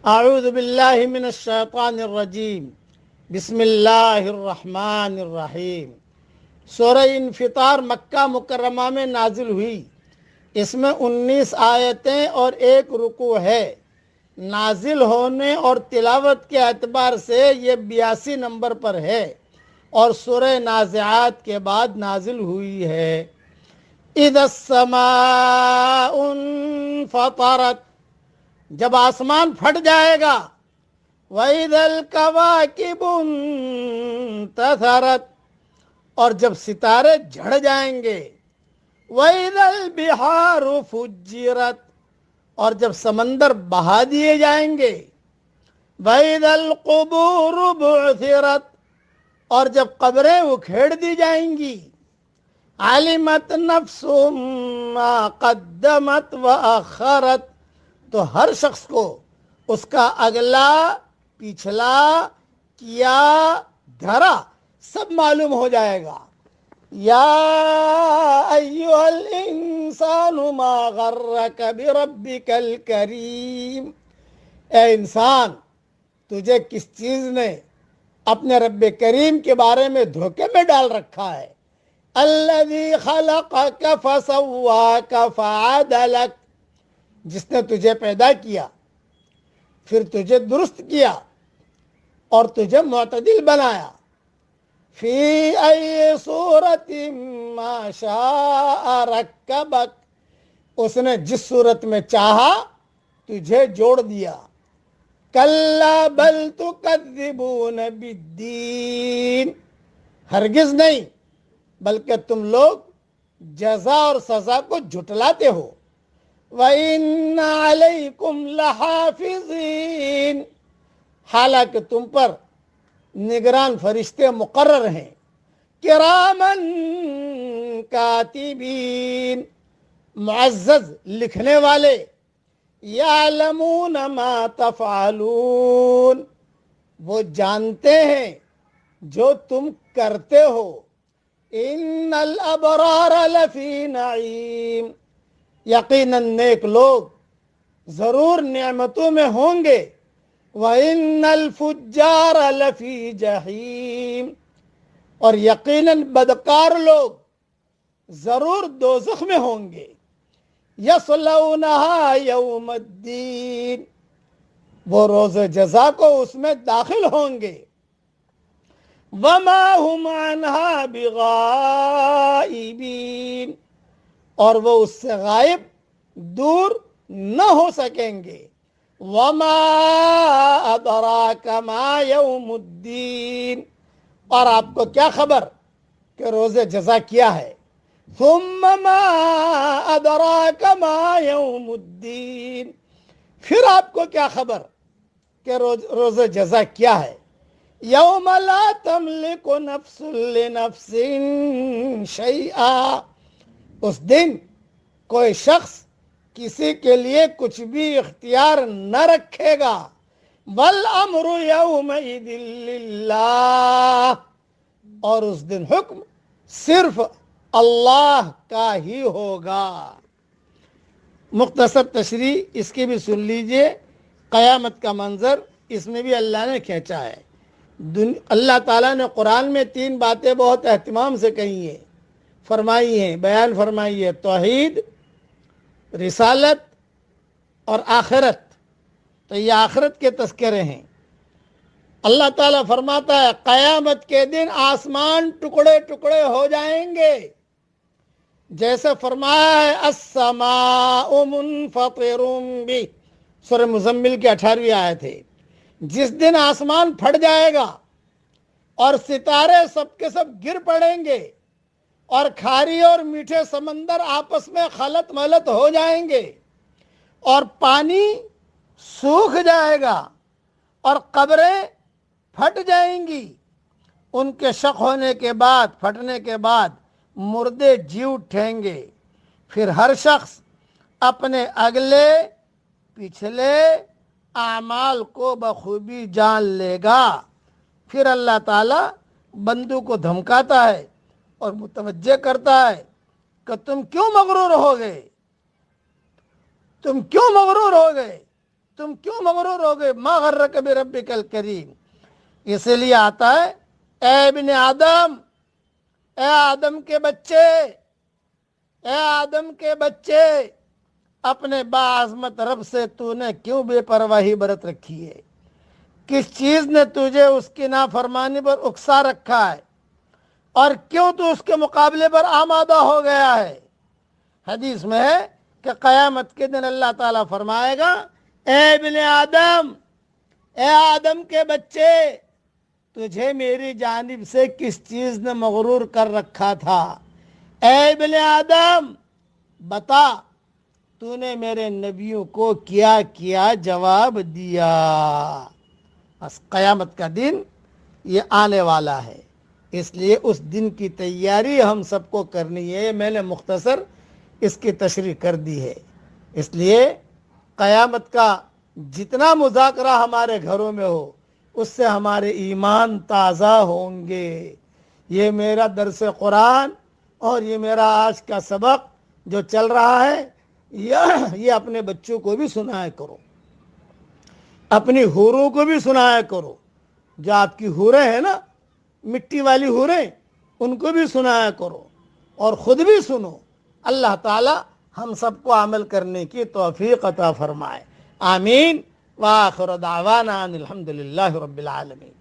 اعوذ باللہ من الشیطان الرجیم بسم اللہ الرحمن الرحیم۔ سورہ انفطار مکہ مکرمہ میں نازل ہوئی۔ اس میں 19 آیتیں اور ایک رکوع ہے۔ نازل ہونے اور تلاوت کے اعتبار سے یہ 82 نمبر پر ہے اور سورہ نازعات کے بعد نازل ہوئی ہے۔ اذا السماء انفطرت، جب آسمان پھٹ جائے گا۔ وَإِذَا الْكَوَاكِبُ انتثرت، اور جب ستارے جھڑ جائیں گے۔ وَإِذَا الْبِحَارُ فُجِّرَتْ، اور جب سمندر بہا دیے جائیں گے۔ وَإِذَا الْقُبُورُ بُعْثِرَتْ، اور جب قبریں اکھیڑ دی جائیں گی۔ عَلِمَتْ نَفْسٌ مَّا قَدَّمَتْ وَأَخَّرَتْ، تو ہر شخص کو اس کا اگلا پچھلا کیا دھرا سب معلوم ہو جائے گا۔ یا ایھا الانسان ما غرک بربک الکریم، اے انسان تجھے کس چیز نے اپنے رب کریم کے بارے میں دھوکے میں ڈال رکھا ہے۔ الذی خلقک فسواک فعدلک، جس نے تجھے پیدا کیا پھر تجھے درست کیا اور تجھے معتدل بنایا۔ فی ای صورت ما شاء رکبک، اس نے جس صورت میں چاہا تجھے جوڑ دیا۔ کلا بل تکذبون بالدین، ہرگز نہیں بلکہ تم لوگ جزا اور سزا کو جھٹلاتے ہو۔ وَإِنَّ عَلَيْكُمْ لَحَافِظِينَ، حالانکہ تم پر نگران فرشتے مقرر ہیں۔ کِرَامًا کاتبین، معزز لکھنے والے۔ یعلمون ما تفعلون، وہ جانتے ہیں جو تم کرتے ہو۔ ان الابرار لفی نعیم، یقیناً نیک لوگ ضرور نعمتوں میں ہوں گے۔ وَإِنَّ الْفُجَّارَ لَفِي جَحِيمٍ، اور یقیناً بدکار لوگ ضرور دوزخ میں ہوں گے۔ يَصْلَوْنَهَا يَوْمَ الدِّينِ، وہ روز جزا کو اس میں داخل ہوں گے۔ وَمَا هُمْ عَنْهَا بِغَائِبِينَ، اور وہ اس سے غائب دور نہ ہو سکیں گے۔ وَمَا أَدْرَاكَ مَا يَوْمُ الدِّينِ، اور آپ کو کیا خبر کہ روز جزا کیا ہے۔ ثُمَّ مَا أَدْرَاكَ مَا يَوْمُ الدِّينِ، پھر آپ کو کیا خبر کہ روز جزا کیا ہے۔ یوم لا تملک نفس لنفس شیئا، اس دن کوئی شخص کسی کے لیے کچھ بھی اختیار نہ رکھے گا۔ والامر یومئذ للہ، اور اس دن حکم صرف اللہ کا ہی ہوگا۔ مختصر تشریح اس کی بھی سن لیجئے۔ قیامت کا منظر اس میں بھی اللہ نے کھینچا ہے۔ اللہ تعالیٰ نے قرآن میں 3 باتیں بہت اہتمام سے کہی ہیں، فرمائی ہیں، بیان فرمائی ہے: توحید، رسالت اور آخرت۔ تو یہ آخرت کے تذکرے ہیں۔ اللہ تعالیٰ فرماتا ہے قیامت کے دن آسمان ٹکڑے ٹکڑے ہو جائیں گے، جیسے فرمایا ہے السماء منفطر بہ، سورہ مزمل کی 18ویں آیت ہے۔ جس دن آسمان پھٹ جائے گا اور ستارے سب کے سب گر پڑیں گے اور کھاری اور میٹھے سمندر آپس میں خلط ملط ہو جائیں گے اور پانی سوکھ جائے گا اور قبریں پھٹ جائیں گی، ان کے شق ہونے کے بعد، پھٹنے کے بعد مردے جی اٹھیں گے۔ پھر ہر شخص اپنے اگلے پچھلے اعمال کو بخوبی جان لے گا۔ پھر اللہ تعالیٰ بندوں کو دھمکاتا ہے اور متوجہ کرتا ہے کہ تم کیوں مغرور ہو گئے، تم کیوں مغرور ہو گئے؟ تم کیوں مغرور ہو گئے؟ ما غرک بربک الکریم، اسی لیے آتا ہے اے ابن آدم، اے آدم کے بچے، اے آدم کے بچے، اپنے باعظمت رب سے تو نے کیوں بے پرواہی برت رکھی ہے؟ کس چیز نے تجھے اس کی نافرمانی پر اکسا رکھا ہے، اور کیوں تو اس کے مقابلے پر آمادہ ہو گیا ہے؟ حدیث میں ہے کہ قیامت کے دن اللہ تعالیٰ فرمائے گا اے ابن آدم، اے آدم کے بچے، تجھے میری جانب سے کس چیز نے مغرور کر رکھا تھا؟ اے ابن آدم بتا، تو نے میرے نبیوں کو کیا کیا جواب دیا؟ بس قیامت کا دن یہ آنے والا ہے، اس لیے اس دن کی تیاری ہم سب کو کرنی ہے۔ میں نے مختصر اس کی تشریح کر دی ہے۔ اس لیے قیامت کا جتنا مذاکرہ ہمارے گھروں میں ہو، اس سے ہمارے ایمان تازہ ہوں گے۔ یہ میرا درس قرآن اور یہ میرا آج کا سبق جو چل رہا ہے، یہ اپنے بچوں کو بھی سنایا کرو، اپنی حوروں کو بھی سنایا کرو۔ جو آپ کی حوریں ہیں نا، مٹی والی حوریں، ان کو بھی سنایا کرو اور خود بھی سنو۔ اللہ تعالی ہم سب کو عمل کرنے کی توفیق عطا فرمائے، آمین۔ وآخر دعوانا ان الحمد للہ رب العالمین۔